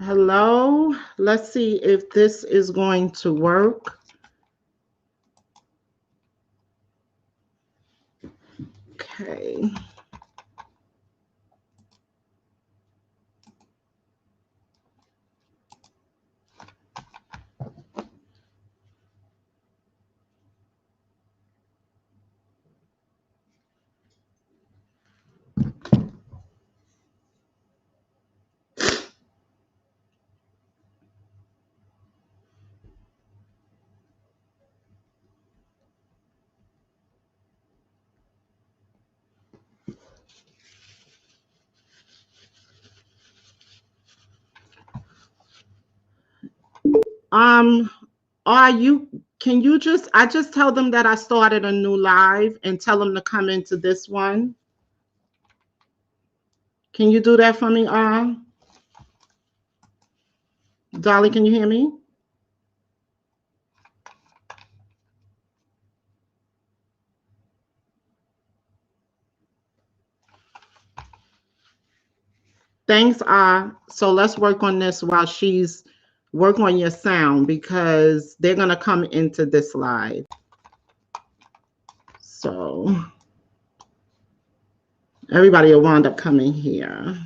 Hello. Let's see if this is going to work. Okay. Can you I just tell them that I started a new live and tell them to come into this one? Can you do that for me, Dolly, can you hear me? Thanks, so let's work on this while she's work on your sound because they're gonna come into this live. So everybody will wind up coming here.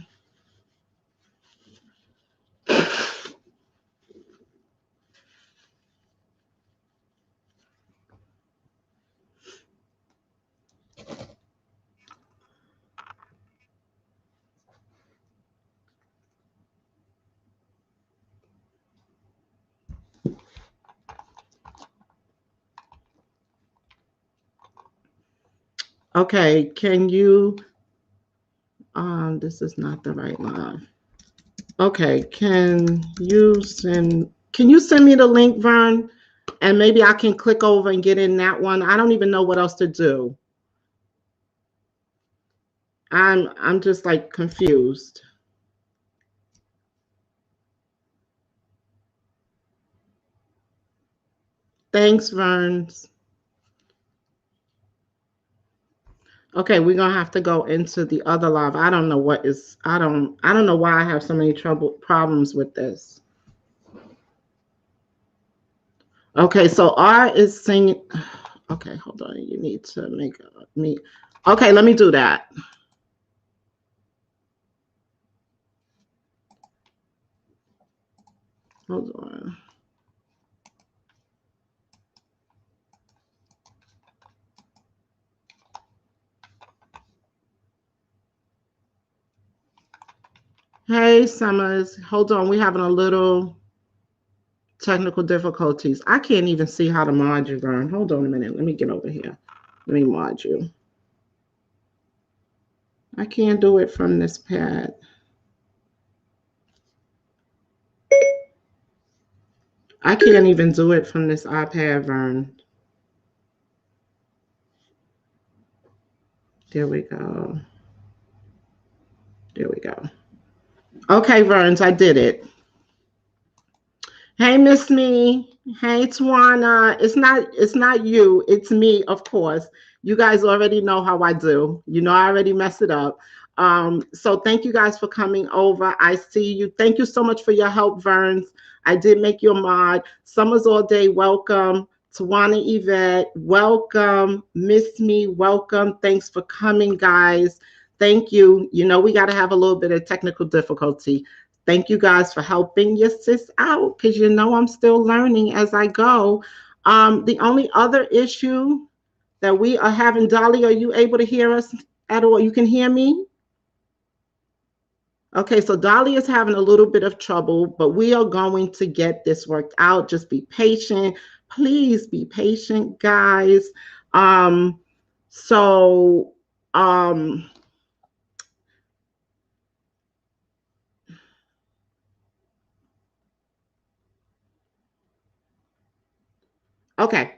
Okay, can you, this is not the right live. Okay, can you send me the link, Vern? And maybe I can click over and get in that one. I don't even know what else to do. I'm just like confused. Thanks, Verns. Okay, we're gonna have to go into the other live. I don't know what is, I don't know why I have so many problems with this. Okay, so R is singing. Okay, hold on. You need to make me. Okay, let me do that. Hold on. Hey, Summers. Hold on. We're having a little technical difficulties. I can't even see how to mod you, Vern. Hold on a minute. Let me get over here. Let me mod you. I can't do it from this pad. I can't even do it from this iPad, Vern. There we go. There we go. Okay, Verns, I did it. Hey, Miss Me. Hey, Tawana. It's not you. It's me, of course. You guys already know how I do. You know I already messed it up. So thank you guys for coming over. I see you. Thank you so much for your help, Verns. I did make you a mod. Summers All Day, welcome. Tawana Yvette, welcome. Miss Me, welcome. Thanks for coming, guys. Thank you. You know we got to have a little bit of technical difficulty. Thank you guys for helping your sis out because you know I'm still learning as I go. The only other issue that we are having, Dolly, are you able to hear us at all? You can hear me? Okay, so Dolly is having a little bit of trouble, but we are going to get this worked out. Just be patient. Please be patient, guys. Okay,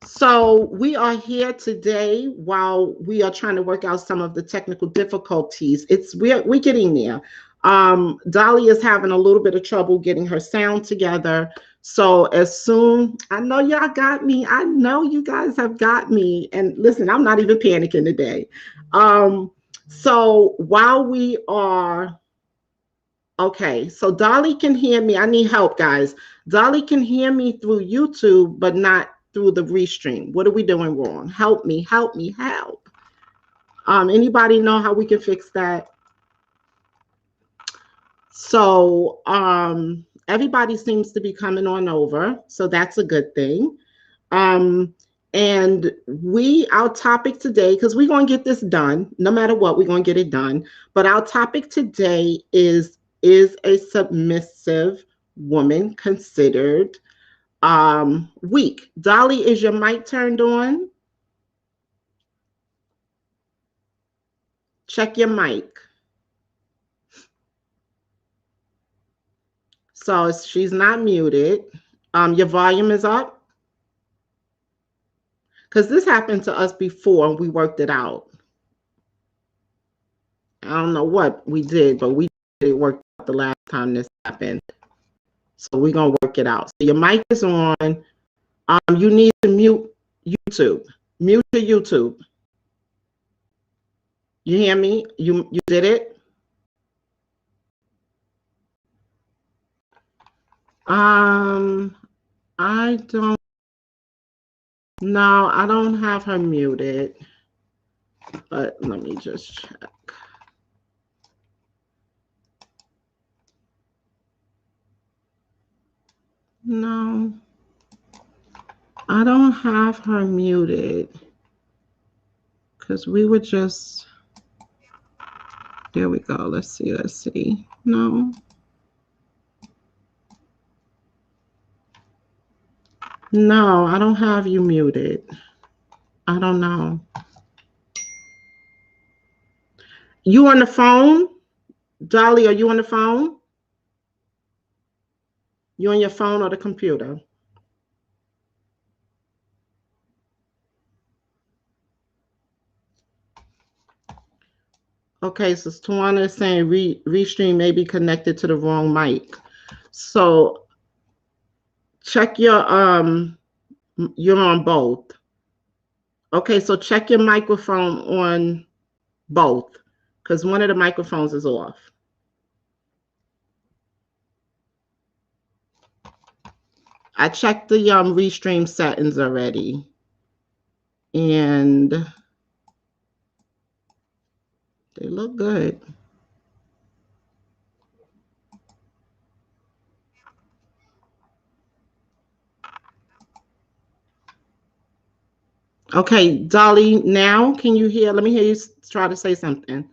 so we are here today while we are trying to work out some of the technical difficulties. We're getting there. Dolly is having a little bit of trouble getting her sound together. So as soon, I know y'all got me. I know you guys have got me. And listen, I'm not even panicking today. So while we are Okay, so Dolly can hear me. I need help, guys. Dolly can hear me through YouTube, but not through the restream. What are we doing wrong? Help me, help me, help. Anybody know how we can fix that? So everybody seems to be coming on over, so that's a good thing. Um, and our topic today, because we're gonna get this done, no matter what, we're gonna get it done. But our topic today is a submissive woman considered weak? Dolly, is your mic turned on? Check your mic. So she's not muted. Your volume is up? Because this happened to us before and we worked it out. I don't know what we did, but we did work out the last time this happened. So we're going to work it out. So your mic is on. You need to mute YouTube. Mute your YouTube. You hear me? You did it? I don't. No, I don't have her muted. But let me just check. No, I don't have her muted. Because we were just. There we go. Let's see. Let's see. No. No, I don't have you muted. I don't know. You on the phone? Dolly, are you on the phone? You on your phone or the computer? Okay, so Tawana is saying restream may be connected to the wrong mic. So check you're on both. Okay, so check your microphone on both because one of the microphones is off. I checked the restream settings already. And they look good. Okay, Dolly, now can you hear? Let me hear you try to say something.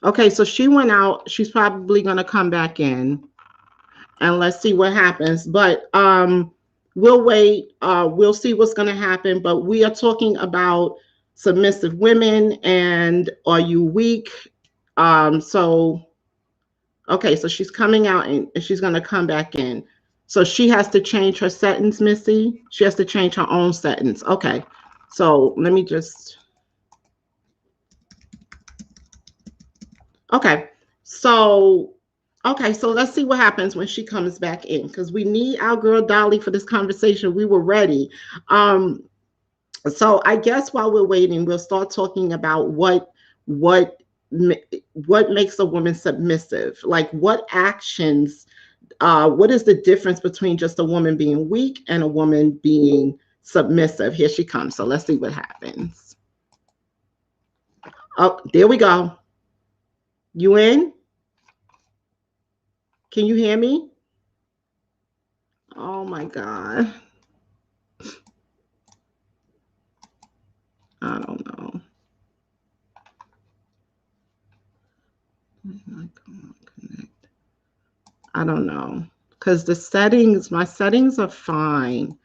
Okay, so she went out. She's probably going to come back in. And let's see what happens. But we'll wait. We'll see what's going to happen. But we are talking about submissive women and are you weak? So, okay, so she's coming out and she's going to come back in. So she has to change her settings, Missy. She has to change her own settings. Okay, so let me just. Okay, so let's see what happens when she comes back in because we need our girl Dolly for this conversation. We were ready. So I guess while we're waiting, we'll start talking about what makes a woman submissive. Like what actions, what is the difference between just a woman being weak and a woman being submissive? Here she comes. So let's see what happens. Oh, there we go. You in? Can you hear me? Oh my God. I don't know. I don't know. Because my settings are fine.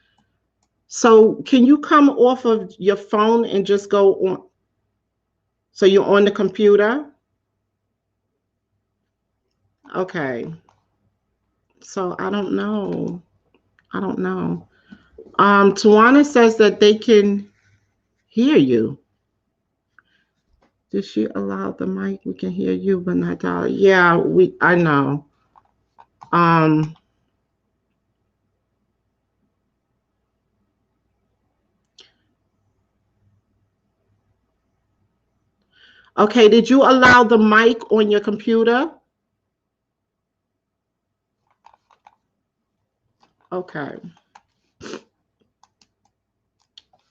So can you come off of your phone and just go on? So you're on the computer? Okay. So I don't know. Tawana says that they can hear you. Did she allow the mic? We can hear you, but not Dolly. Yeah, I know. Okay, did you allow the mic on your computer? Okay.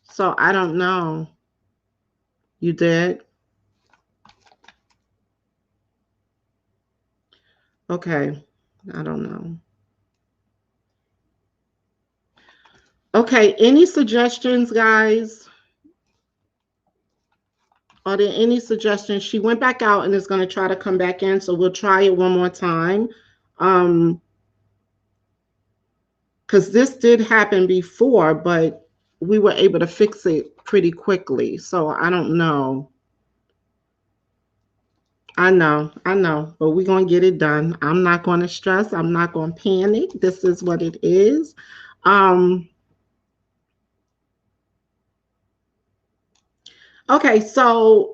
So I don't know. You did? Okay. I don't know. Okay. Any suggestions, guys? Are there any suggestions? She went back out and is going to try to come back in. So we'll try it one more time. Because this did happen before, but we were able to fix it pretty quickly. So I don't know. I know, but we're going to get it done. I'm not going to stress. I'm not going to panic. This is what it is. Okay, so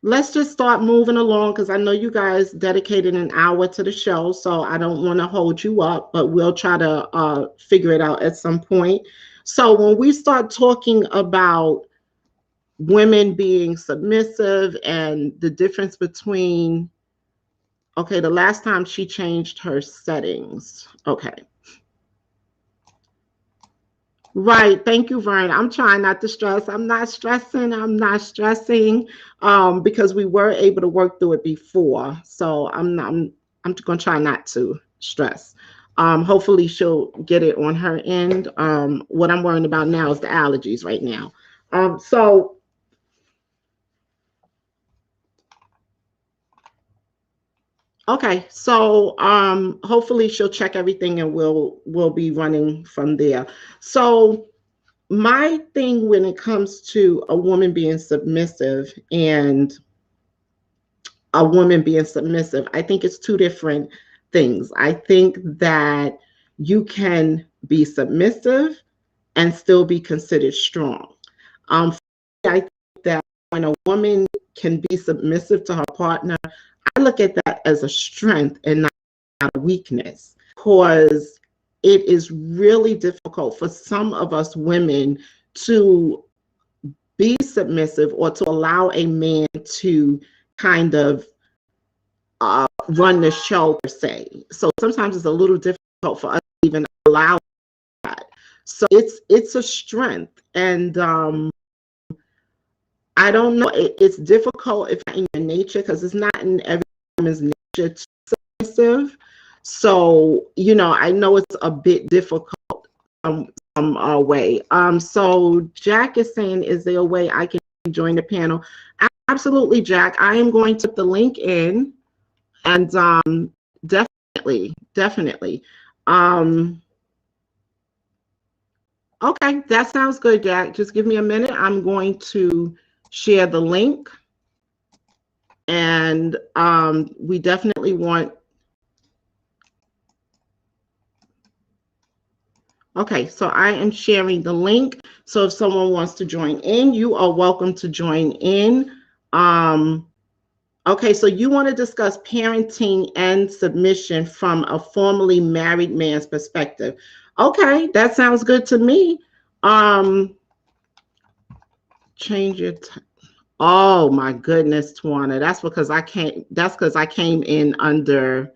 let's just start moving along because I know you guys dedicated an hour to the show, so I don't want to hold you up, but we'll try to figure it out at some point. So when we start talking about women being submissive and the difference between, okay, the last time she changed her settings. Okay. Right. Thank you, Vern. I'm trying not to stress. I'm not stressing. I'm not stressing because we were able to work through it before. So I'm going to try not to stress. Hopefully she'll get it on her end. What I'm worrying about now is the allergies right now. Okay, so hopefully she'll check everything and we'll be running from there. So my thing when it comes to a woman being submissive and a woman being submissive, I think it's two different things. I think that you can be submissive and still be considered strong. I think that when a woman can be submissive to her partner, I look at that as a strength and not a weakness, because it is really difficult for some of us women to be submissive or to allow a man to kind of run the show per se. So sometimes it's a little difficult for us to even allow that. So it's a strength, and I don't know. It's difficult if not in your nature, because it's not in every woman's nature to be submissive. So I know it's a bit difficult some way. So Jack is saying, is there a way I can join the panel? Absolutely, Jack. I am going to put the link in, and definitely. Okay, that sounds good, Jack. Just give me a minute. I'm going to share the link, and we definitely want. Okay, so I am sharing the link. So if someone wants to join in, you are welcome to join in. Okay, so you want to discuss parenting and submission from a formerly married man's perspective. Okay, that sounds good to me. Change your oh my goodness, Tawana. That's because I came in under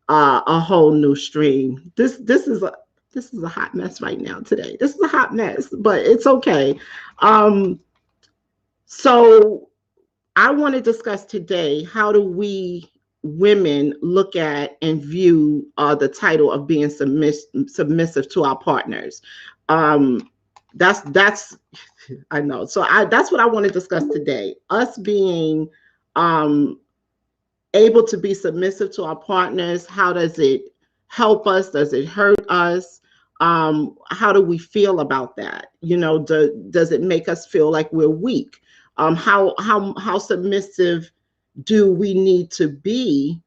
a whole new stream. This is a hot mess right now today. This is a hot mess, but it's okay. So I want to discuss today, how do we women look at and view the title of being submissive to our partners. That's I know. So that's what I want to discuss today. Us being able to be submissive to our partners. How does it help us? Does it hurt us? How do we feel about that? Does it make us feel like we're weak? How submissive do we need to be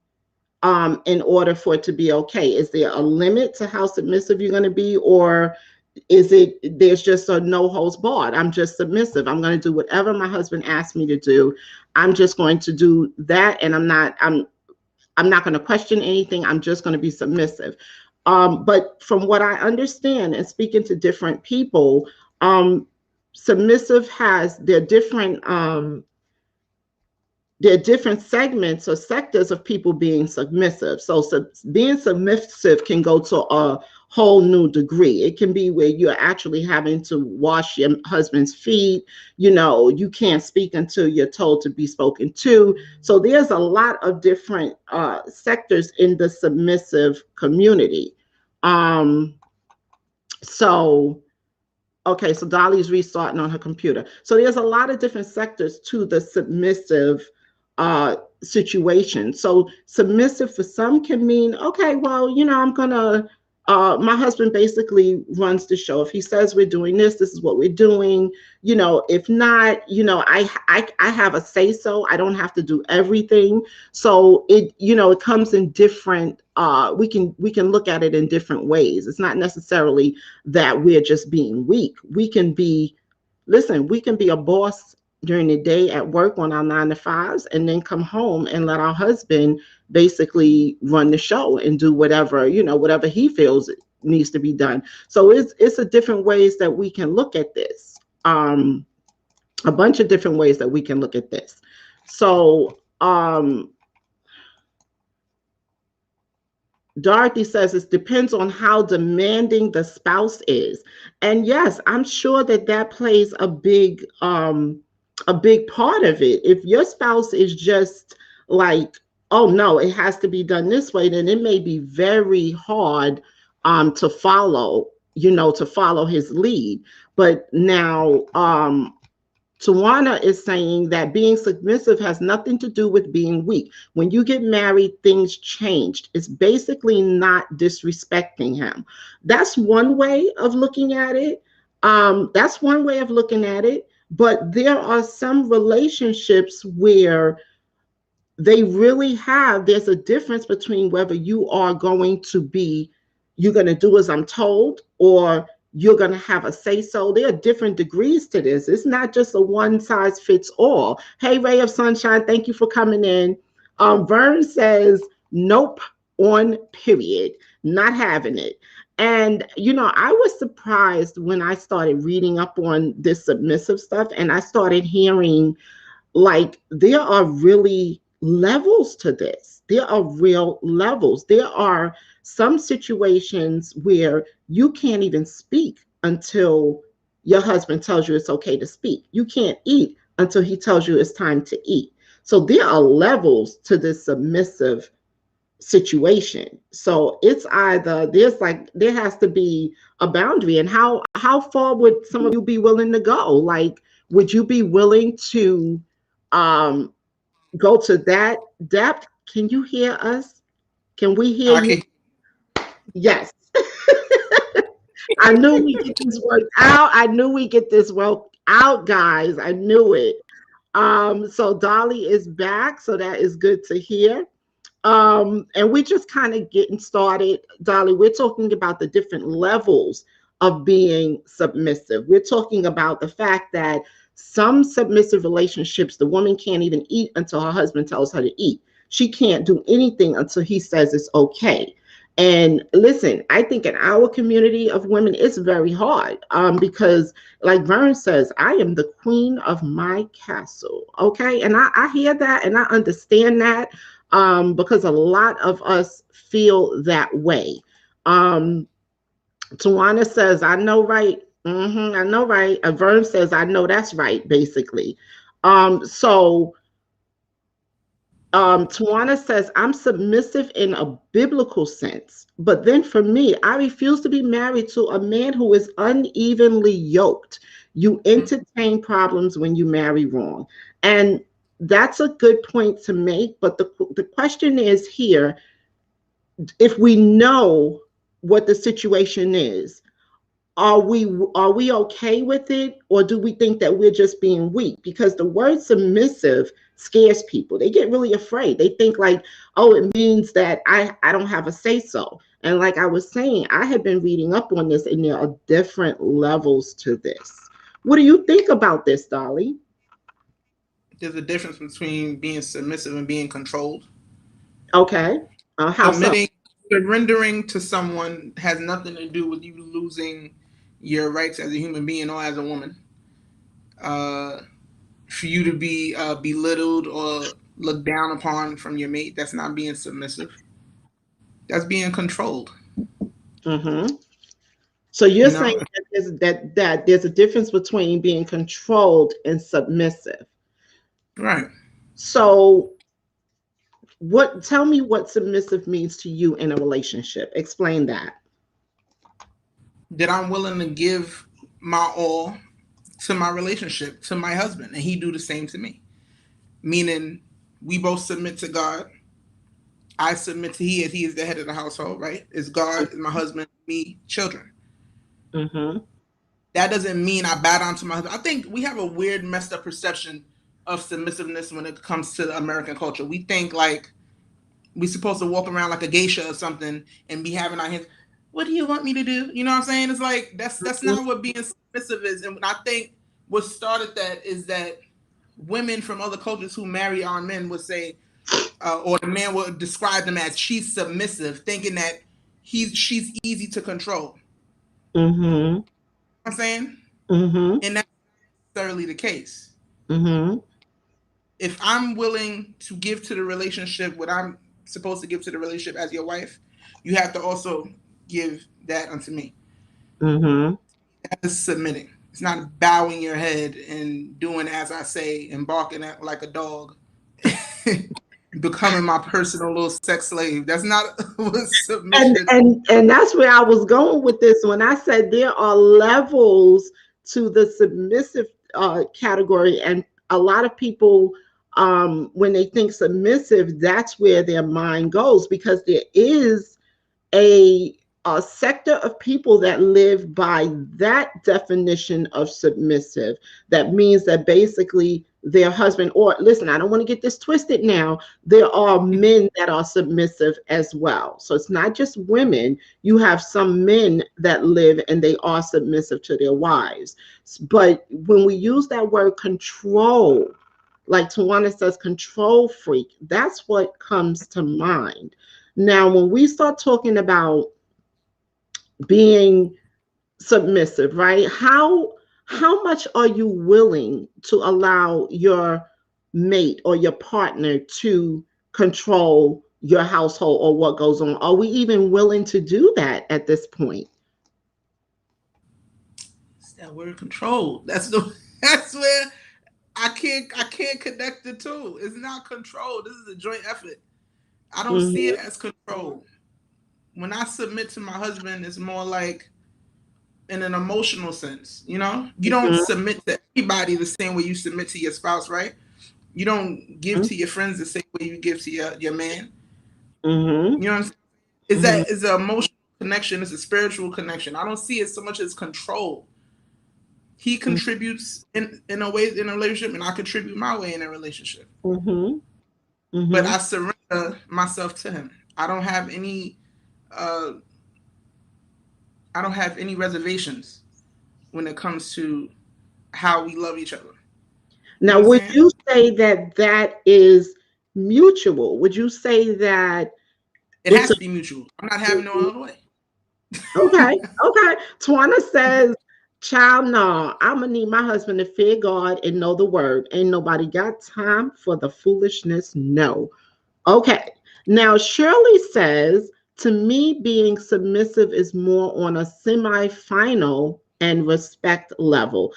in order for it to be okay? Is there a limit to how submissive you're going to be, or is it there's just a no holds barred? I'm just submissive. I'm going to do whatever my husband asks me to do. I'm just going to do that, and I'm not going to question anything. I'm just going to be submissive. But from what I understand and speaking to different people, submissive has their different there are different segments or sectors of people being submissive. So, being submissive can go to a whole new degree. It can be where you're actually having to wash your husband's feet. You can't speak until you're told to be spoken to. So there's a lot of different sectors in the submissive community. Um, so Okay, so Dolly's restarting on her computer. So there's a lot of different sectors to the submissive situation. So submissive for some can mean, okay, well, I'm gonna. My husband basically runs the show. If he says we're doing this, this is what we're doing. If not, I have a say so. I don't have to do everything. So it comes in different. We can look at it in different ways. It's not necessarily that we're just being weak. We can be a boss during the day at work on our 9 to 5s and then come home and let our husband basically run the show and do whatever he feels needs to be done. So it's a different ways that we can look at this. A bunch of different ways that we can look at this. So Dorothy says it depends on how demanding the spouse is. And yes, I'm sure that plays a big part of it. If your spouse is just like, oh no, it has to be done this way, then it may be very hard to follow his lead. But now Tawana is saying that being submissive has nothing to do with being weak. When you get married, things changed. It's basically not disrespecting him. That's one way of looking at it. That's one way of looking at it. But there are some relationships where there's a difference between whether you're going to do as I'm told, or you're going to have a say so. There are different degrees to this. It's not just a one size fits all. Hey, Ray of Sunshine, thank you for coming in. Vern says, nope, on period, not having it. And, I was surprised when I started reading up on this submissive stuff and I started hearing like there are really levels to this. There are real levels. There are some situations where you can't even speak until your husband tells you it's okay to speak. You can't eat until he tells you it's time to eat. So there are levels to this submissive situation. So it's either there has to be a boundary. And how far would some of you be willing to go? Like, would you be willing to um go to that depth? Can you hear us? Can we hear you? Okay. Yes. I knew we get this worked out. I knew we get this worked out, guys. I knew it. So Dolly is back, so that is good to hear. And we're just kind of getting started, Dolly. We're talking about the different levels of being submissive. We're talking about the fact that some submissive relationships, the woman can't even eat until her husband tells her to eat. She can't do anything until he says it's okay. And listen, I think in our community of women, it's very hard because, like Vern says, I am the queen of my castle. Okay. And I hear that and I understand that because a lot of us feel that way. Um, Tawana says, I know, right? I know, right? Vern says, I know that's right, basically. So Tawana says, I'm submissive in a biblical sense. But then for me, I refuse to be married to a man who is unevenly yoked. You entertain problems when you marry wrong. And that's a good point to make. But the question is here, if we know what the situation is, are we okay with it, or do we think that we're just being weak? Because the word submissive scares people. They get really afraid. They think like, oh, it means that I don't have a say so. And like I was saying, I have been reading up on this and there are different levels to this. What do you think about this, Dolly? There's a difference between being submissive and being controlled. Okay. How so? Submitting, surrendering to someone has nothing to do with you losing your rights as a human being or as a woman. For you to be belittled or looked down upon from your mate. That's not being submissive. That's being controlled. Mm-hmm. So you're You saying know, that there's a difference between being controlled and submissive. right? So what tell me what submissive means to you in a relationship. Explain that. That I'm willing to give my all to my relationship, to my husband, and he do the same to me. Meaning, we both submit to God. I submit to he as he is the head of the household, right? It's God, is my husband, me, children. Mm-hmm. That doesn't mean I bow down to my husband. I think we have a weird, messed up perception of submissiveness when it comes to the American culture. We think like we're supposed to walk around like a geisha or something and be having our hands. What do you want me to do? You know what I'm saying? It's like that's Mm-hmm. not what being submissive is. And I think what started that is that women from other cultures who marry our men would say, or the man would describe them as she's submissive, thinking that she's easy to control. Mm-hmm. You know what I'm saying, Mm-hmm. and that's not necessarily the case. Mm-hmm. If I'm willing to give to the relationship what I'm supposed to give to the relationship as your wife, you have to also give that unto me. Mm-hmm. That is submitting. It's not bowing your head and doing as I say and barking at like a dog. Becoming my personal little sex slave. That's not what and submission. and and that's where I was going with this when I said there are levels to the submissive category, and a lot of people, when they think submissive, that's where their mind goes, because there is a, a sector of people that live by that definition of submissive. That means that basically their husband, or listen, I don't want to get this twisted now, there are men that are submissive as well. So it's not just women. You have some men that live and they are submissive to their wives. But when we use that word control, like Tawana says, control freak, that's what comes to mind. Now, when we start talking about being submissive, right? How much are you willing to allow your mate or your partner to control your household or what goes on? Are we even willing to do that at this point? It's that word control. That's the that's where I can't connect the two. It's not control. This is a joint effort. I don't see it Mm-hmm. as control. When I submit to my husband, it's more like in an emotional sense. You know, you don't submit to everybody the same way you submit to your spouse, right? You don't give to your friends the same way you give to your man. Mm-hmm. You know what I'm saying? Is Mm-hmm. that is an emotional connection? It's a spiritual connection. I don't see it so much as control. He contributes in a way in a relationship, and I contribute my way in a relationship. Mm-hmm. But Mm-hmm. I surrender myself to him. I don't have any. Uh, I don't have any reservations when it comes to how we love each other. You know Now, what I'm would saying? you say that that is mutual? Would you say that It it's has a to be mutual. I'm not having no other way. okay, okay. Twana says, child, no, I'm gonna need my husband to fear God and know the word. Ain't nobody got time for the foolishness. No. Okay. Now, Shirley says, to me, being submissive is more on a semi-final and respect level.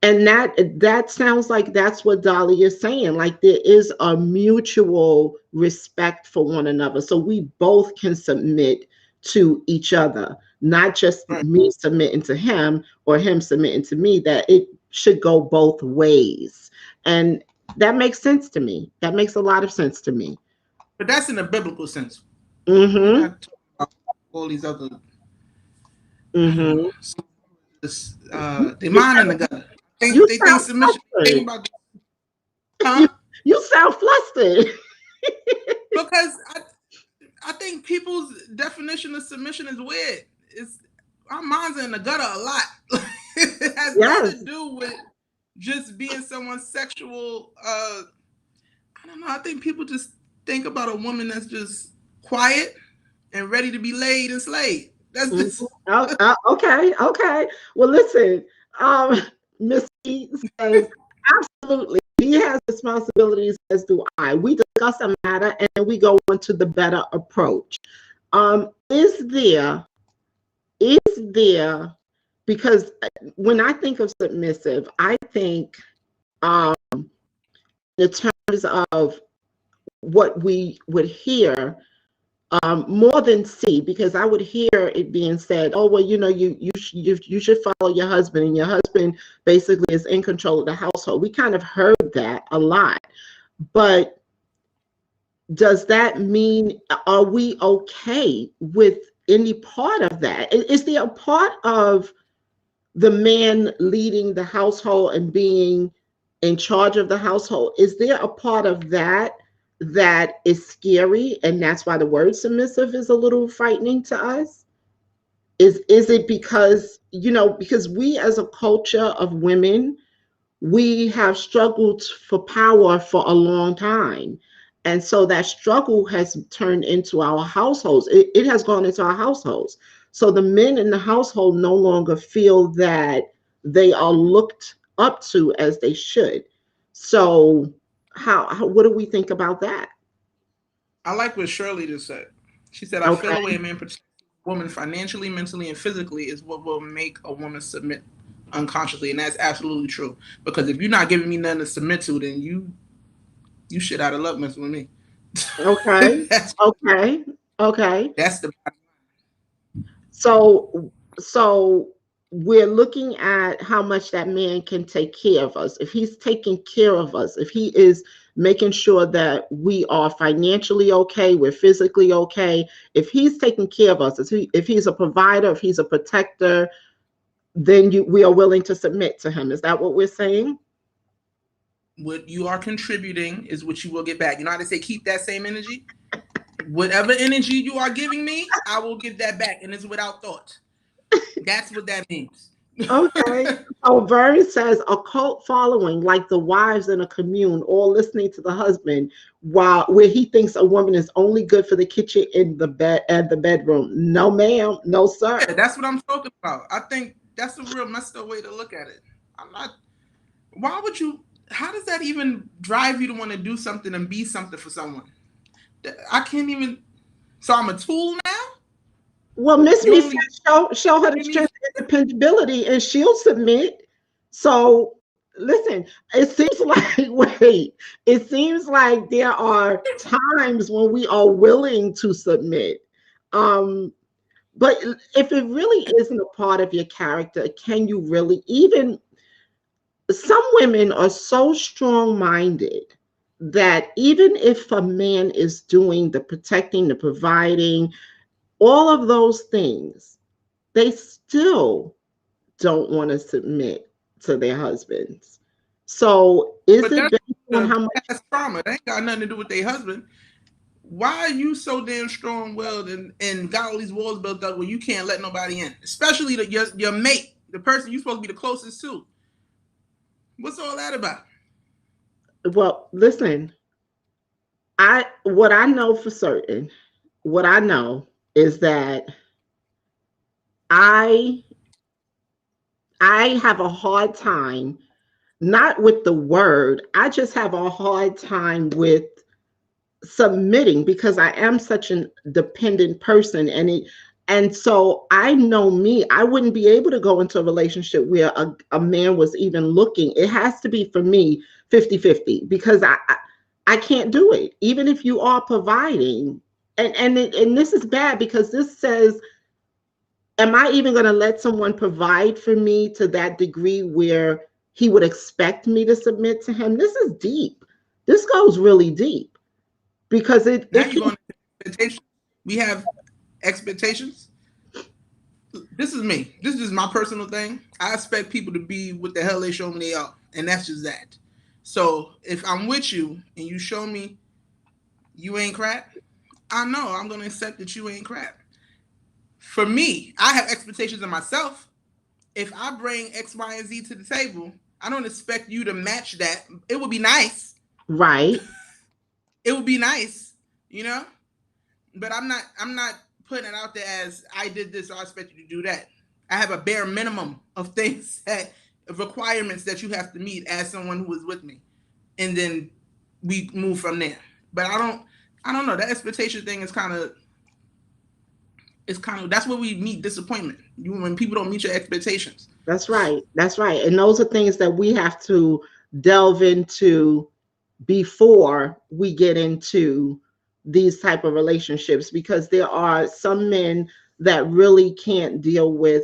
And that sounds like that's what Dolly is saying. Like there is a mutual respect for one another. So we both can submit to each other, not just Right. me submitting to him or him submitting to me, that it should go both ways. And that makes sense to me. That makes a lot of sense to me. But that's in a biblical sense. We're Mm-hmm. not talking about all these other, I don't know, Mm-hmm. this, You, they you mind in sound the gutter. you They think sound submission. Think flustered. about this, You huh? you sound flustered. Because I think people's definition of submission is weird. It's our minds are in the gutter a lot. It has nothing to Yes. do with just being someone's sexual. I don't know. I think people just think about a woman that's just quiet and ready to be laid and slayed. That's Mhm. just Okay, okay. Well, listen, um, Miss E says absolutely. Being he has responsibilities, as do I. We discuss a matter and then we go into the better approach. Is there, because when I think of submissive, I think um, in terms of what we would hear more than see, because I would hear it being said, "Oh, well, you should follow your husband, and your husband basically is in control of the household." We kind of heard that a lot, but does that mean, are we okay with any part of that? Is there a part of the man leading the household and being in charge of the household? Is there a part of that that is scary, and that's why the word submissive is a little frightening to us? Is it because, because we as a culture of women, we have struggled for power for a long time. And so that struggle has turned into our households. It has gone into our households. So the men in the household no longer feel that they are looked up to as they should. So what do we think about that? I like what Shirley just said. She said, I feel Okay. the way a man protects a woman financially, mentally, and physically is what will make a woman submit unconsciously. And that's absolutely true. Because if you're not giving me nothing to submit to, then you shit out of luck messing with me. Okay. that's Okay. Okay. that's the So we're looking at how much that man can take care of us. If he's taking care of us, if he is making sure that we are financially okay, we're physically okay, if he's taking care of us, if he's a provider, if he's a protector, then we are willing to submit to him. Is that what we're saying? what you are contributing is what you will get back. You know how they say keep that same energy? Whatever energy you are giving me, I will give that back. And it's without thought. That's what that means. Okay. So Vern says a cult following, like the wives in a commune, all listening to the husband, while where he thinks a woman is only good for the kitchen and the bed and the bedroom. No, ma'am. No, Yeah, sir. that's what I'm talking about. I think that's a real messed up way to look at it. I'm not. Why would you? How does that even drive you to want to do something and be something for someone? I can't even. So I'm a tool now. Well, Miss You Me only said show her the give me. strength and dependability, and she'll submit. So listen, it seems like it seems like there are times when we are willing to submit. Um, but if it really isn't a part of your character, can you really even, some women are so strong-minded that even if a man is doing the protecting, the providing, all of those things, they still don't want to submit to their husbands. So is But it that's based on the how much? past trauma. That ain't got nothing to do with their husband. Why are you so damn strong-willed and got all these walls built up where you can't let nobody in, especially your mate, the person you're supposed to be the closest to? What's all that about? Well, listen, what I know for certain, what I know is that I I have a hard time, not with the word, I just have a hard time with submitting because I am such an dependent person, and so I know me, I wouldn't be able to go into a relationship where a man was even looking. It has to be for me 50-50 because I can't do it even if you are providing. And this is bad because this says, am I even going to let someone provide for me to that degree where he would expect me to submit to him? This is deep. This goes really deep because Now it you're can. going to expectations. We have expectations. This is me. This is my personal thing. I expect people to be what the hell they show me they are, and that's just that. So if I'm with you and you show me you ain't crap, I know I'm gonna accept that you ain't crap. For me, I have expectations of myself. If I bring X, Y, and Z to the table, I don't expect you to match that. It would be nice. Right. It would be nice, you know. But I'm not putting it out there as I did this, so I expect you to do that. I have a bare minimum of things that requirements that you have to meet as someone who is with me. and then we move from there. But I don't know. That expectation thing is kind of, that's where we meet disappointment. When people don't meet your expectations. That's right. That's right. And those are things that we have to delve into before we get into these type of relationships, because there are some men that really can't deal with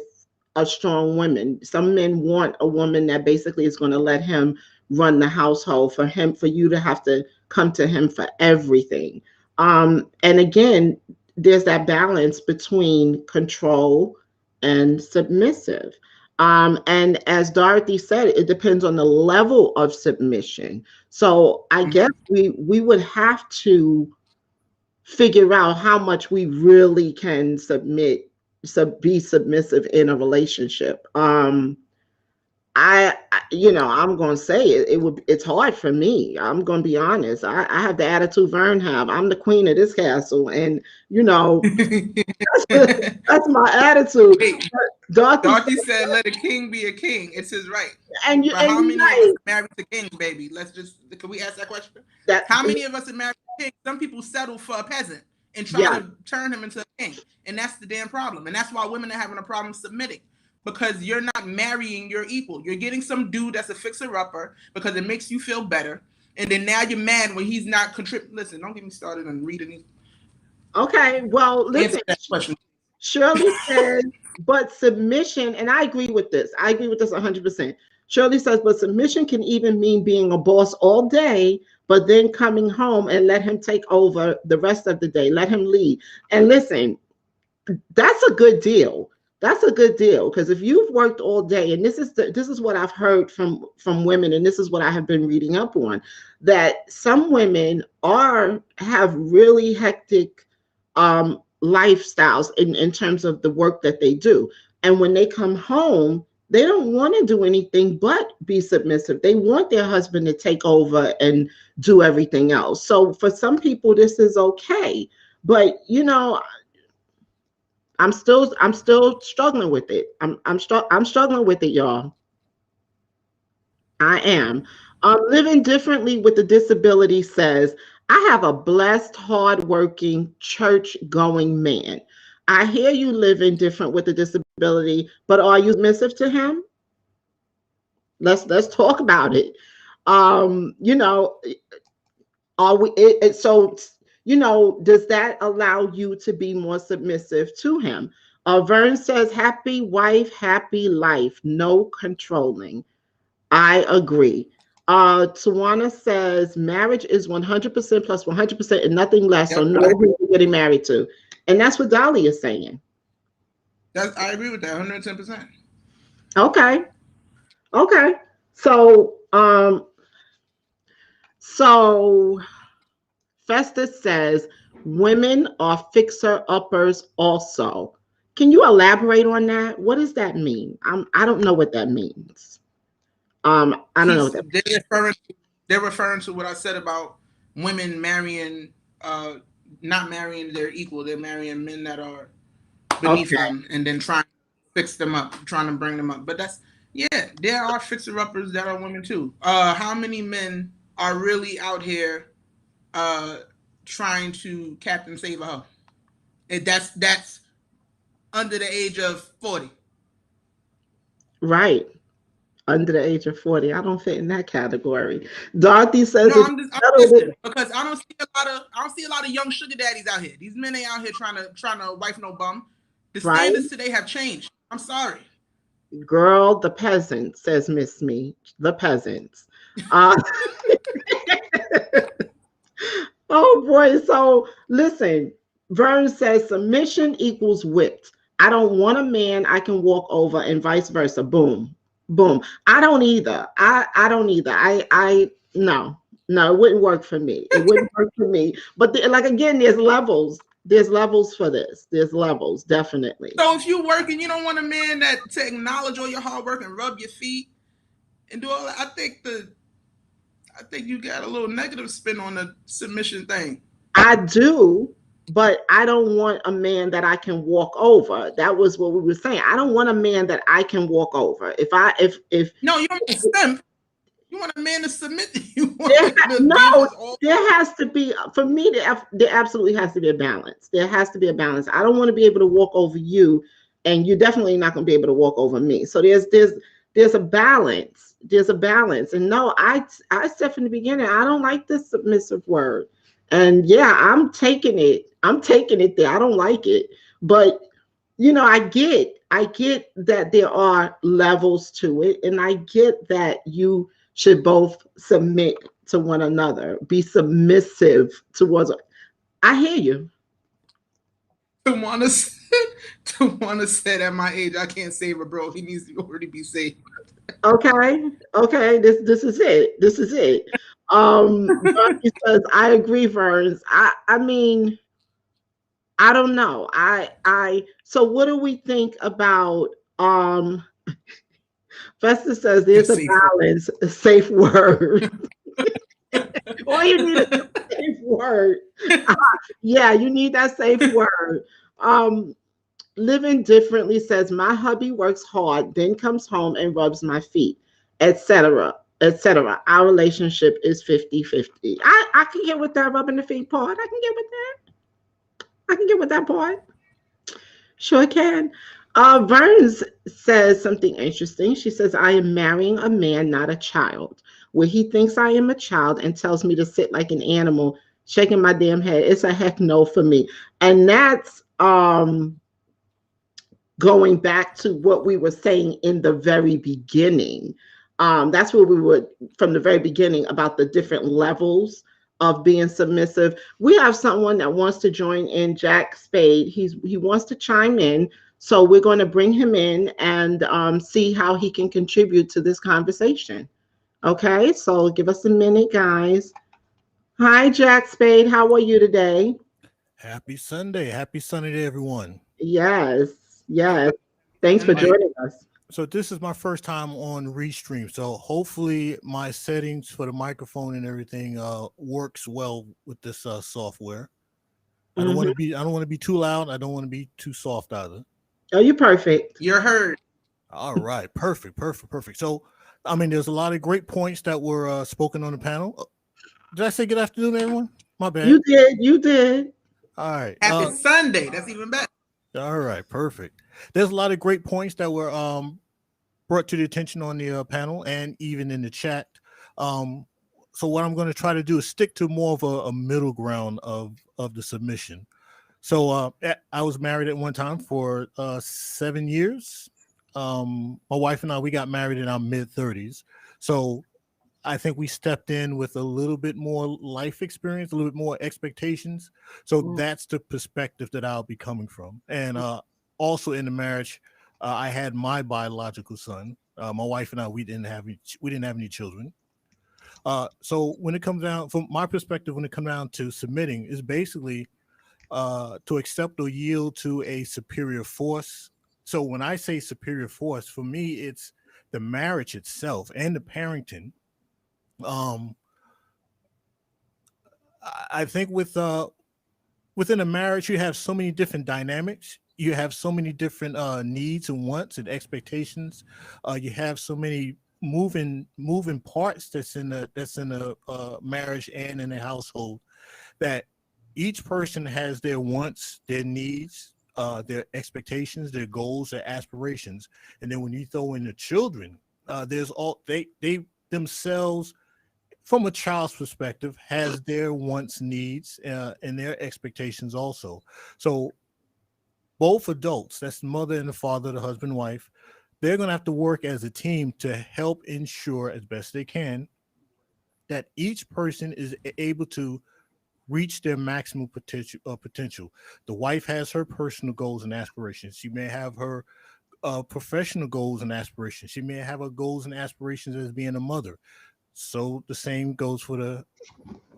a strong woman. Some men want a woman that basically is going to let him run the household, for you to have to come to him for everything. And again, there's that balance between control and submissive. And as Dorothy said, it depends on the level of submission. So I guess we would have to figure out how much we really can be submissive in a relationship. I'm going to say it's hard for me. I'm going to be honest. I have the attitude Vern have. I'm the queen of this castle, and that's my attitude. Wait, Dorothy said, "Let a king be a king." It's his right. And but how many right. of us are married to kings, baby? Can we ask that question? How many of us are married to kings? Some people settle for a peasant and try to turn him into a king, and that's the damn problem. And that's why women are having a problem submitting, because you're not marrying your equal. You're getting some dude that's a fixer-upper because it makes you feel better, and then now you're mad when he's not contributing. Listen, don't get me started on reading these. Okay, well, listen. Answer that question. Shirley says, but submission, and I agree with this. I agree with this 100%. Shirley says, but submission can even mean being a boss all day, but then coming home and let him take over the rest of the day. Let him lead. And listen, that's a good deal. That's a good deal, because if you've worked all day, and this is what I've heard from women, and this is what I have been reading up on, that some women have really hectic lifestyles in terms of the work that they do. And when they come home, they don't want to do anything but be submissive. They want their husband to take over and do everything else. So for some people, this is okay. But I'm still struggling with it. I'm struggling with it, y'all. I am. Living differently with a disability says, I have a blessed, hardworking, church-going man. I hear you living different with a disability, but are you submissive to him? Let's talk about it. Are we? Does that allow you to be more submissive to him? Vern says, happy wife, happy life, no controlling. I agree. Tawana says marriage is 100% plus 100% and nothing less. So know who you're getting married to. And that's what Dolly is saying. I agree with that 110%. Okay. So Festus says women are fixer-uppers also. Can you elaborate on that? What does that mean? I don't know what that means. I don't know. They're referring to what I said about women marrying, not marrying their equal. They're marrying men that are beneath them, and then trying to fix them up, trying to bring them up. But there are fixer-uppers that are women too. How many men are really out here trying to captain save a hoe? That's under the age of 40. Right. Under the age of 40. I don't fit in that category. Dorothy says I'm listening, because I don't see a lot of young sugar daddies out here. These men ain't out here trying to wife no bum. The standards today have changed. I'm sorry. Girl, the peasant, says Miss Me. The peasants. Oh boy. So listen, Vern says submission equals whipped. I don't want a man I can walk over, and vice versa. Boom. Boom. I don't either. I don't either. No, it wouldn't work for me. It wouldn't work for me. But again, there's levels. There's levels for this. There's levels, definitely. So if you work and you don't want a man to acknowledge all your hard work and rub your feet and do all that, I think you got a little negative spin on the submission thing. I do, but I don't want a man that I can walk over. That was what we were saying. I don't want a man that I can walk over. If no, you don't want a simp. You want a man to submit to you. to give No, his all. there has to be, for me, there absolutely has to be a balance. There has to be a balance. I don't want to be able to walk over you, and you're definitely not going to be able to walk over me. So there's a balance. There's a balance. And no, I said from the beginning, I don't like this submissive word. And yeah, I'm taking it. I'm taking it there. I don't like it. But I get that there are levels to it, and I get that you should both submit to one another, be submissive towards. I hear you. Tawana said, Tawana said, at my age, I can't save a bro. He needs to already be saved. Okay, okay. This is it. This is it. Bernie says, I agree, Verns. I mean, I don't know. So what do we think about Festus says A there's a safe word. balance, a safe word. All you need is a safe word. Yeah, you need that safe word. Um, Living differently says my hubby works hard, then comes home and rubs my feet, etc. etc. Our relationship is 50-50. I can get with that rubbing the feet part. I can get with that. I can get with that part. Sure can. Burns says something interesting. She says, I am marrying a man, not a child. Where he thinks I am a child and tells me to sit like an animal, shaking my damn head. It's a heck no for me. And that's going back to what we were saying in the very beginning. That's where we were from the very beginning about the different levels of being submissive. We have someone that wants to join in, Jack Spade. He wants to chime in. So we're going to bring him in and see how he can contribute to this conversation. Okay, so give us a minute, guys. Hi, Jack Spade. How are you today? Happy Sunday. Happy Sunday to everyone. Yes, yes. Thanks for Sunday. joining us. So this is my first time on Restream. So hopefully my settings for the microphone and everything works well with this software. Mhm. I don't want to be too loud. I don't want to be too soft either. Oh, you're perfect. You're heard. All right. Perfect. Perfect. Perfect. So I mean there's a lot of great points that were spoken on the panel. Did I say good afternoon, everyone? My bad. You did. You did. All right. Happy Sunday. That's even better. All right. Perfect. There's a lot of great points that were brought to the attention on the panel and even in the chat. Um, so what I'm going to try to do is stick to more of a middle ground of the submission. So I was married at one time for 7 years. My wife and I, we got married in our mid 30s. So I think we stepped in with a little bit more life experience, a little bit more expectations. So Mm. that's the perspective that I'll be coming from. And also in the marriage, I had my biological son. My wife and I, we didn't have any children. So when it comes down, from my perspective, when it comes down to submitting, is basically to accept or yield to a superior force. So when I say superior force, for me, it's the marriage itself and the parenting. Um, I think within a marriage, you have so many different dynamics. You have so many different needs and wants and expectations. You have so many moving parts that's in a marriage and in a household, that each person has their wants, their needs, their expectations, their goals, their aspirations. And then when you throw in the children, there's all they themselves, from a child's perspective, has their wants, needs, and their expectations also. So both adults, that's the mother and the father, the husband, wife, they're going to have to work as a team to help ensure as best they can that each person is able to reach their maximum potential. The wife has her personal goals and aspirations. She may have her professional goals and aspirations. She may have her goals and aspirations as being a mother. So the same goes for the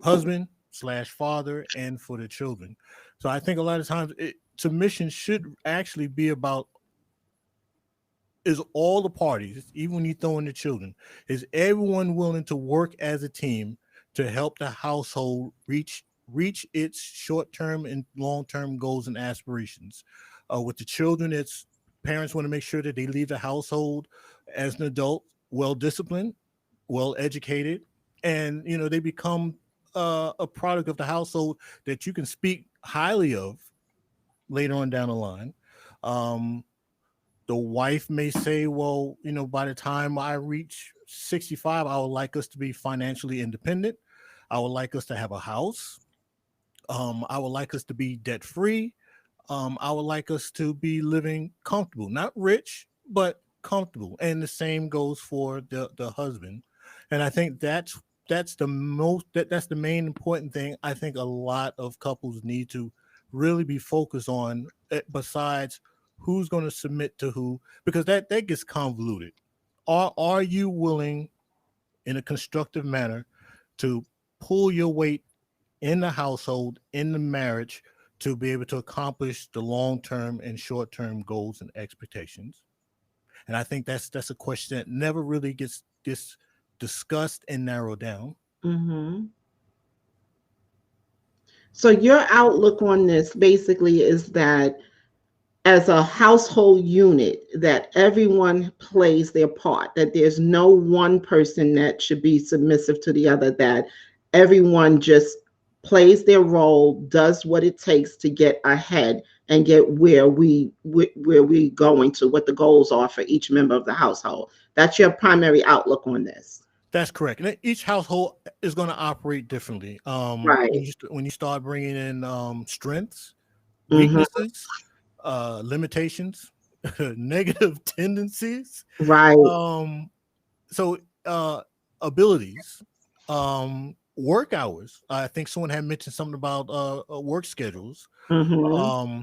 husband slash father and for the children. So I think a lot of times submission should actually be about, is all the parties, even when you throw in the children, is everyone willing to work as a team to help the household reach its short-term and long-term goals and aspirations. With the children, it's parents want to make sure that they leave the household as an adult well disciplined, well educated, and they become a product of the household that you can speak highly of later on down the line. Um, the wife may say, well, by the time I reach 65, I would like us to be financially independent. I would like us to have a house. I would like us to be debt free. I would like us to be living comfortable, not rich, but comfortable. And the same goes for the husband. And I think that's the that's the main important thing. I think a lot of couples need to really be focused on, besides who's going to submit to who, because that gets convoluted. Are you willing in a constructive manner to pull your weight in the household, in the marriage, to be able to accomplish the long-term and short-term goals and expectations? And I think that's a question that never really gets discussed and narrowed down. Mm-hmm. So your outlook on this basically is that as a household unit, that everyone plays their part, that there's no one person that should be submissive to the other, that everyone just plays their role, does what it takes to get ahead and get where we going to, what the goals are for each member of the household. That's your primary outlook on this. That's correct. And each household is going to operate differently. Right. When you start bringing in strengths, Mm-hmm. weaknesses, limitations, negative tendencies, Right. so abilities, work hours. I think someone had mentioned something about work schedules. Mm-hmm.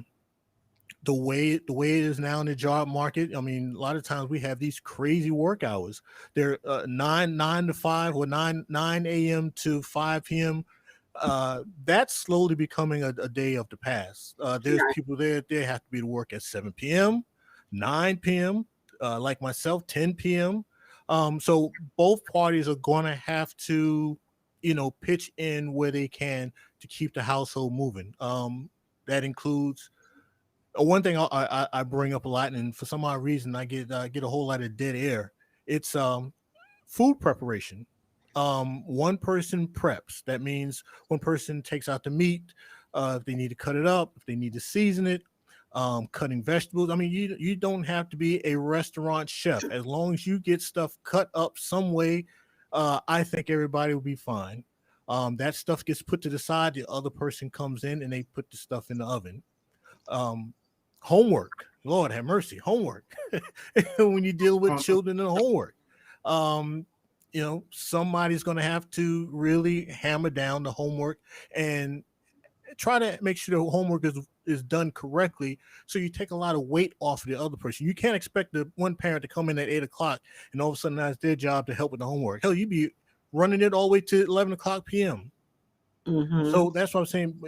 The way it is now in the job market. I mean, a lot of times we have these crazy work hours. They're 9 to 5 or 9 a.m. to 5 p.m. That's slowly becoming a day of the past. There's Right. people there, they have to be to work at 7 p.m., 9 p.m., like myself, 10 p.m. So both parties are going to have to, pitch in where they can to keep the household moving. That includes one thing I bring up a lot, and for some odd reason I get a whole lot of dead air. It's food preparation. One person preps. That means one person takes out the meat. If they need to cut it up, if they need to season it, cutting vegetables. I mean, you don't have to be a restaurant chef. As long as you get stuff cut up some way, I think everybody will be fine. That stuff gets put to the side. The other person comes in and they put the stuff in the oven. Homework. Lord have mercy. Homework. When you deal with children and homework. Somebody's going to have to really hammer down the homework and try to make sure the homework is done correctly, so you take a lot of weight off of the other person. You can't expect the one parent to come in at 8 o'clock and all of a sudden that's their job to help with the homework. Hell, you'd be running it all the way to 11 o'clock p.m. Mm-hmm. So that's what I'm saying.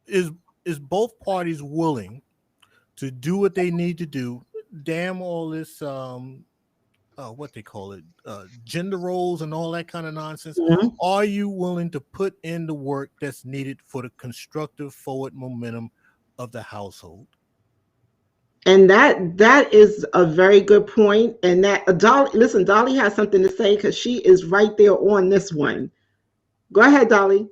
Is both parties willing to do what they need to do? Damn all this what they call it, gender roles and all that kind of nonsense. Mm-hmm. Are you willing to put in the work that's needed for the constructive forward momentum of the household? And that is a very good point. And that Dolly has something to say because she is right there on this one. Go ahead, Dolly.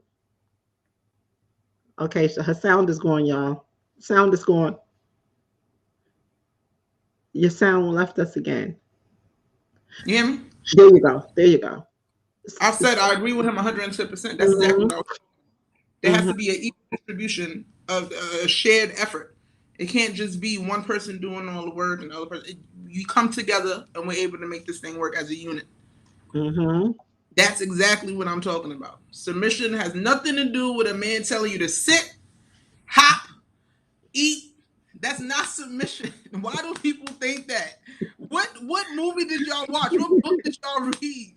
Okay, so her sound is going, y'all. Sound is going. Your sound left us again. You hear me? There you go. There you go. I said I agree with him 110%. That's Mm-hmm. exactly what I was. There has to be an equal distribution of a shared effort. It can't just be one person doing all the work and the other person. You come together and we're able to make this thing work as a unit. Mm-hmm. That's exactly what I'm talking about. Submission has nothing to do with a man telling you to sit, hop, eat. That's not submission. Why do people think that? What movie did y'all watch? What book did y'all read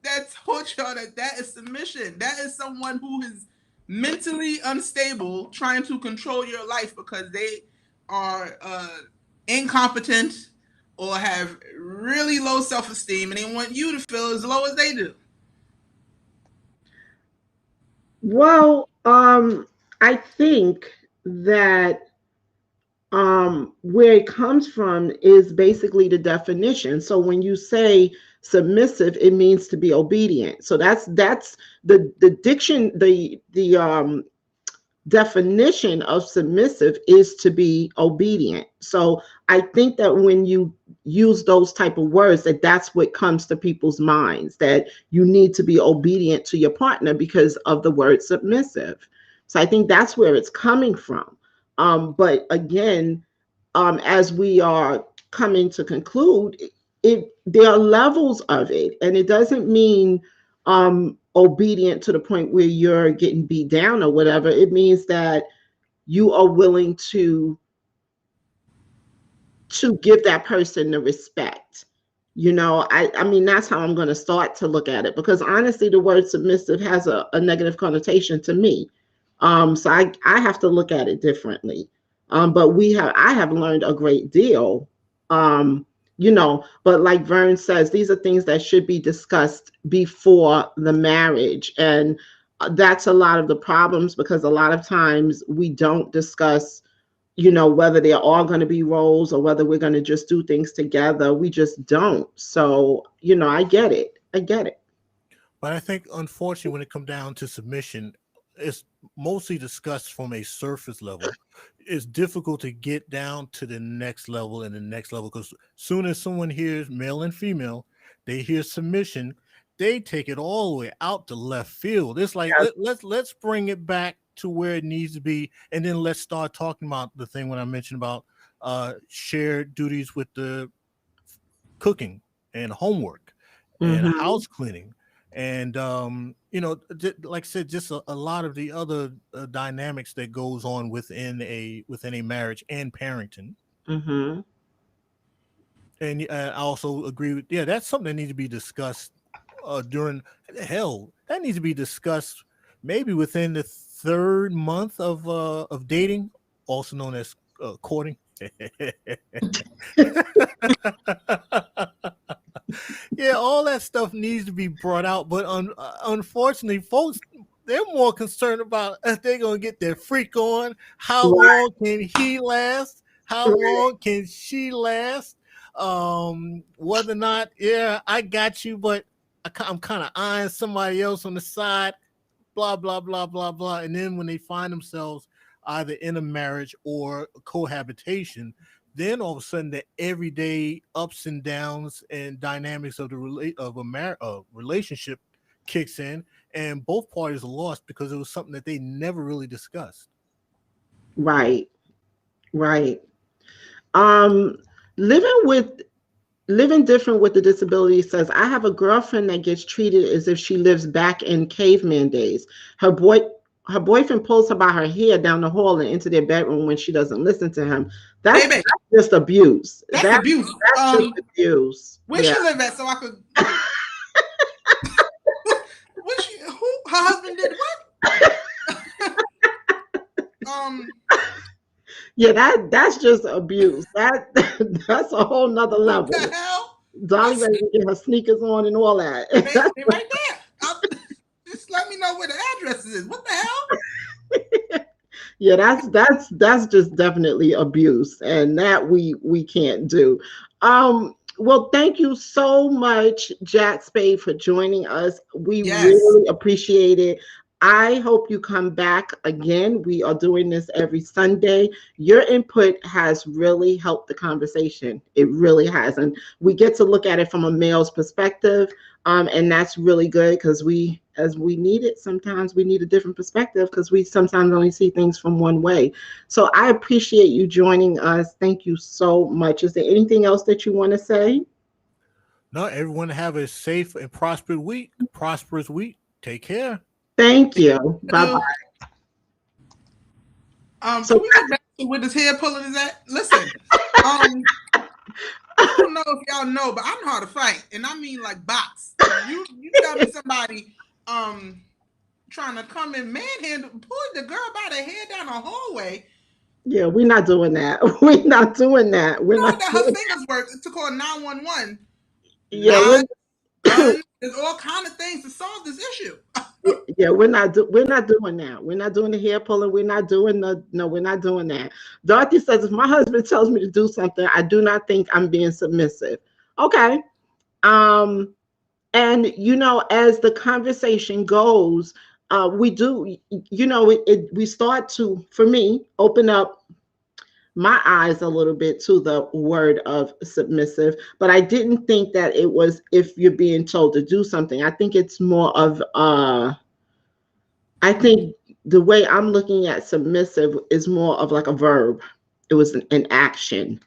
that taught y'all that is submission? That is someone who is mentally unstable trying to control your life because they are incompetent or have really low self-esteem and they want you to feel as low as they do. Well, I think that where it comes from is basically the definition. So when you say submissive, it means to be obedient. So that's the definition of submissive is to be obedient. So I think that when you use those type of words, that's what comes to people's minds, that you need to be obedient to your partner because of the word submissive. So I think that's where it's coming from. But again, as we are coming to conclude, there are levels of it, and it doesn't mean obedient to the point where you're getting beat down or whatever. It means that you are willing to give that person the respect. I mean, that's how I'm going to start to look at it, because honestly, the word submissive has a negative connotation to me. So I have to look at it differently. But I have learned a great deal. But like Vern says, these are things that should be discussed before the marriage. And that's a lot of the problems, because a lot of times we don't discuss, whether they're all going to be roles or whether we're going to just do things together. We just don't. So, I get it. But I think, unfortunately, when it comes down to submission, it's mostly discussed from a surface level. It's difficult to get down to the next level and the next level, because soon as someone hears male and female, they hear submission, they take it all the way out to left field. It's like, let's bring it back to where it needs to be, and then let's start talking about the thing when I mentioned about shared duties with the cooking and homework and house cleaning. And like I said, just a lot of the other dynamics that goes on within a marriage and parenting. And I also agree with, that's something that needs to be discussed that needs to be discussed maybe within the 3rd month of dating, also known as courting. Yeah, all that stuff needs to be brought out, but unfortunately, folks, they're more concerned about if they're gonna get their freak on. How long can he last? How long can she last? Whether or not, I got you, but I'm kind of eyeing somebody else on the side. Blah blah blah blah blah. And then when they find themselves either in a marriage or cohabitation, then all of a sudden the everyday ups and downs and dynamics of a relationship kicks in, and both parties are lost because it was something that they never really discussed. Right. Living different with the disability says, I have a girlfriend that gets treated as if she lives back in caveman days. Her boyfriend pulls her by her hair down the hall and into their bedroom when she doesn't listen to him. That's just abuse. That's abuse. That's just abuse. Where she live at, so I could. Her husband did what? That's just abuse. That's a whole nother level. What the hell? Dolly ready to get her sneakers on and all that. They right there. Just let me know where the address is. What the hell? Yeah, that's just definitely abuse, and that we can't do. Well, thank you so much, Jack Spade, for joining us. We really appreciate it. I hope you come back again. We are doing this every Sunday. Your input has really helped the conversation. It really has. And we get to look at it from a male's perspective. And that's really good, because as we need it, sometimes we need a different perspective, because we sometimes only see things from one way. So I appreciate you joining us. Thank you so much. Is there anything else that you want to say? No, everyone have a safe and prosperous week. Take care. Thank you. Bye-bye. So we get back to where this hair pulling is at. Listen, I don't know if y'all know, but I know how to fight, and I mean like box. You tell me somebody trying to come and manhandle, pull the girl by the hair down the hallway. Yeah, we're not doing that. We're not doing that. Her fingers work to call 911. Yeah, there's all kind of things to solve this issue. Yeah, we're not doing that. We're not doing the hair pulling. We're not doing we're not doing that. Dorothy says, if my husband tells me to do something, I do not think I'm being submissive. Okay. And as the conversation goes, we do, we start to, for me, open up my eyes a little bit to the word of submissive. But I didn't think that it was if you're being told to do something. I think it's more of I think the way I'm looking at submissive is more of like a verb. It was an action,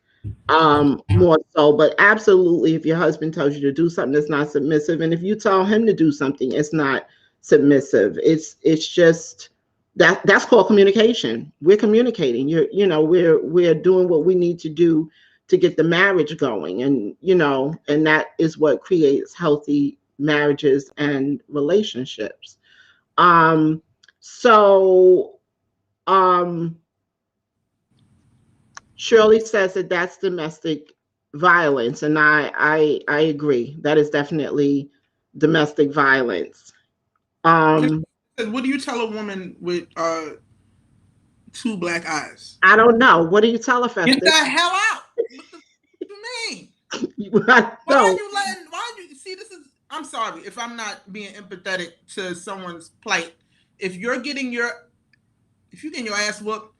more so. But absolutely, if your husband tells you to do something, that's not submissive. And if you tell him to do something, it's not submissive. It's just that's called communication. We're communicating. We're doing what we need to do to get the marriage going. And that is what creates healthy marriages and relationships. So Shirley says that that's domestic violence, and I agree. That is definitely domestic violence. What do you tell a woman with 2 black eyes? I don't know. What do you tell her? Get the hell out! What do you mean? Why are you see? This is. I'm sorry if I'm not being empathetic to someone's plight. If you're getting your ass whooped,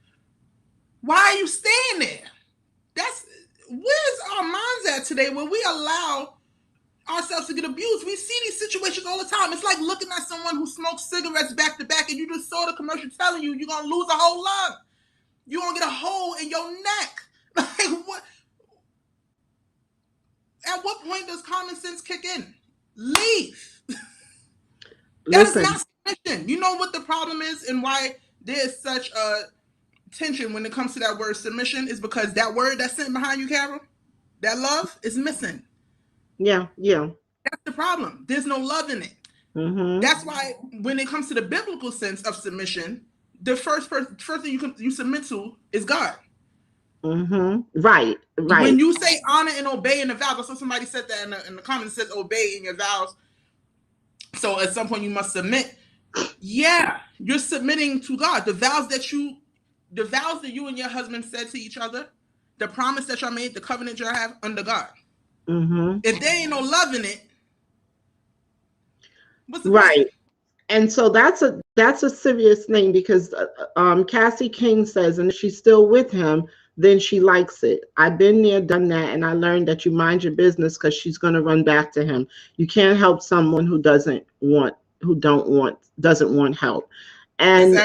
why are you staying there? Where's our minds at today where we allow ourselves to get abused? We see these situations all the time. It's like looking at someone who smokes cigarettes back to back and you just saw the commercial telling you you're going to lose a whole lung. You're going to get a hole in your neck. Like what? At what point does common sense kick in? Leave. That is not submission. You know what the problem is and why there's such a tension when it comes to that word submission is because that word that's sitting behind you, Carol, that love is missing. Yeah. That's the problem. There's no love in it. Mm-hmm. That's why when it comes to the biblical sense of submission, the first thing you submit to is God. Mm-hmm. Right. When you say honor and obey in the vows, I saw somebody said that in the comments, says obey in your vows. So at some point you must submit. Yeah, you're submitting to God. The vows that you and your husband said to each other, the promise that y'all made, the covenant y'all have under God. Mm-hmm. If there ain't no love in it, what's the right? point? And so that's a serious thing because Cassie King says, and if she's still with him, then she likes it. I've been there, done that, and I learned that you mind your business because she's going to run back to him. You can't help someone who doesn't want help, and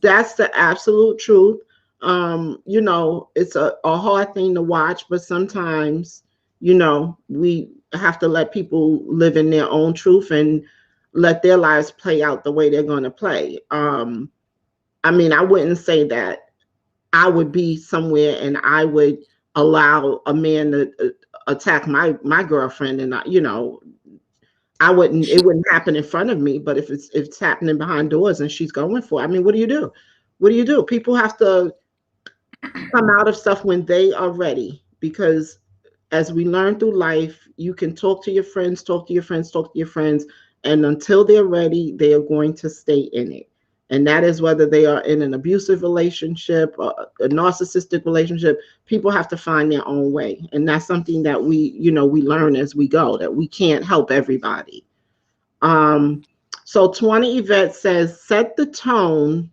that's the absolute truth. It's a hard thing to watch, but sometimes we have to let people live in their own truth and let their lives play out the way they're going to play. I wouldn't say that I would be somewhere and I would allow a man to attack my girlfriend, and it wouldn't happen in front of me. But if it's happening behind doors and she's going for it, what do you do? What do you do? People have to come out of stuff when they are ready, because as we learn through life, you can talk to your friends, and until they're ready, they are going to stay in it. And that is whether they are in an abusive relationship or a narcissistic relationship. People have to find their own way. And that's something that we learn as we go, that we can't help everybody. So 20 Yvette says, set the tone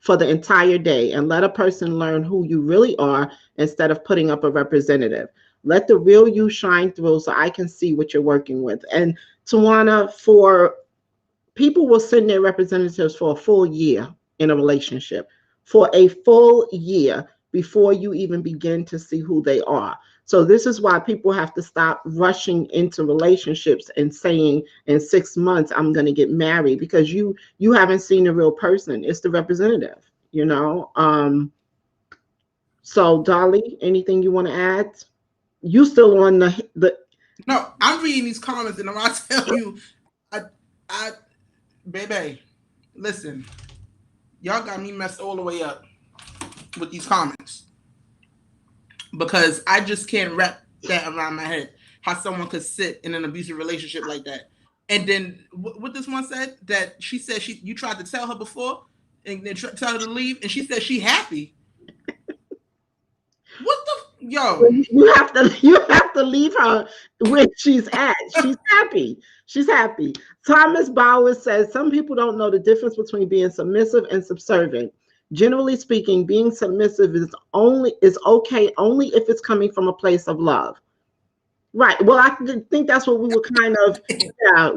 for the entire day and let a person learn who you really are instead of putting up a representative. Let the real you shine through so I can see what you're working with. And Tawana, for people will send their representatives for a full year in a relationship, for a full year before you even begin to see who they are. So this is why people have to stop rushing into relationships and saying in 6 months, I'm going to get married, because you haven't seen the real person. It's the representative, So Dolly, anything you want to add? You still on the No, I'm reading these comments and I tell you, baby, listen, y'all got me messed all the way up with these comments because I just can't wrap that around my head. How someone could sit in an abusive relationship like that, and then what this one said, that she said you tried to tell her before and then tell her to leave, and she said she happy. What the Yo, you have to leave her where she's at. She's happy. She's happy. Thomas Bowers says some people don't know the difference between being submissive and subservient. Generally speaking, being submissive is okay only if it's coming from a place of love. Right. Well, I think that's what we were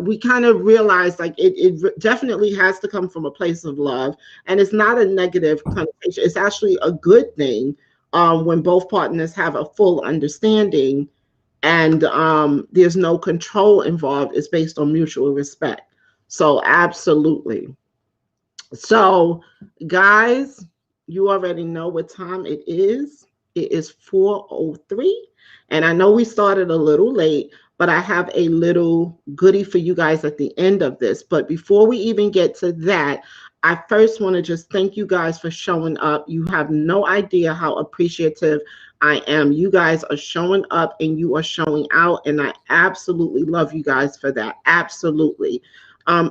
we kind of realized like it definitely has to come from a place of love, and it's not a negative connotation. It's actually a good thing when both partners have a full understanding and there's no control involved. It's based on mutual respect. So absolutely. So guys, you already know what time it is. It is 4:03. And I know we started a little late, but I have a little goodie for you guys at the end of this. But before we even get to that, I first want to just thank you guys for showing up. You have no idea how appreciative I am. You guys are showing up and you are showing out. And I absolutely love you guys for that. Absolutely.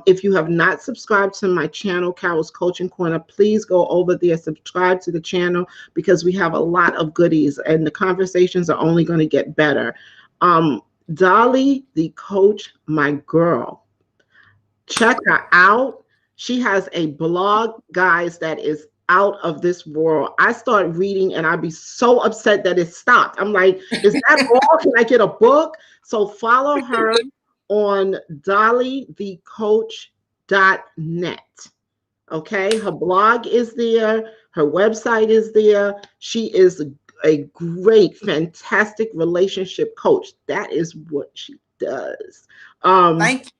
If you have not subscribed to my channel, Carol's Coaching Corner, please go over there, subscribe to the channel because we have a lot of goodies and the conversations are only going to get better. Dolly, the coach, my girl, check her out. She has a blog, guys, that is out of this world. I start reading and I'd be so upset that it stopped. I'm like, is that all? Can I get a book? So follow her on dollythecoach.net. Okay, her blog is there, her website is there. She is a great, fantastic relationship coach. That is what she does. thank you.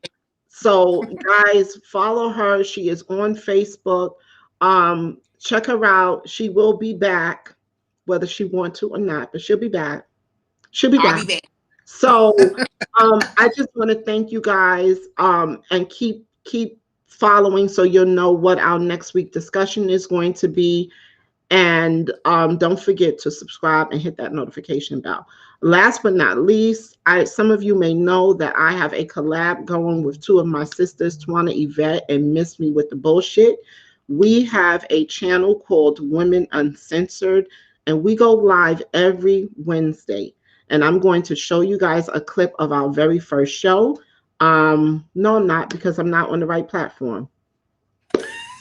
So guys, follow her. She is on Facebook. Check her out. She will be back, whether she wants to or not, but she'll be back. She'll be I'll back. be there. So I just want to thank you guys and keep following so you'll know what our next week discussion is going to be. And don't forget to subscribe and hit that notification bell. Last but not least, some of you may know that I have a collab going with two of my sisters, Twana Yvette and Miss Me with the Bullshit. We have a channel called Women Uncensored, and we go live every Wednesday. And I'm going to show you guys a clip of our very first show. No, I'm not, because I'm not on the right platform.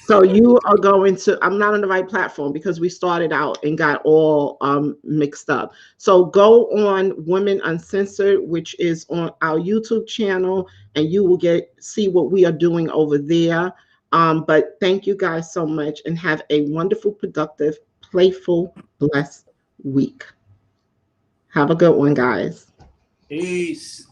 So you are going to, I'm not on the right platform because we started out and got all mixed up. So go on Women Uncensored, which is on our YouTube channel, and you will see what we are doing over there. But thank you guys so much and have a wonderful, productive, playful, blessed week. Have a good one, guys. Peace.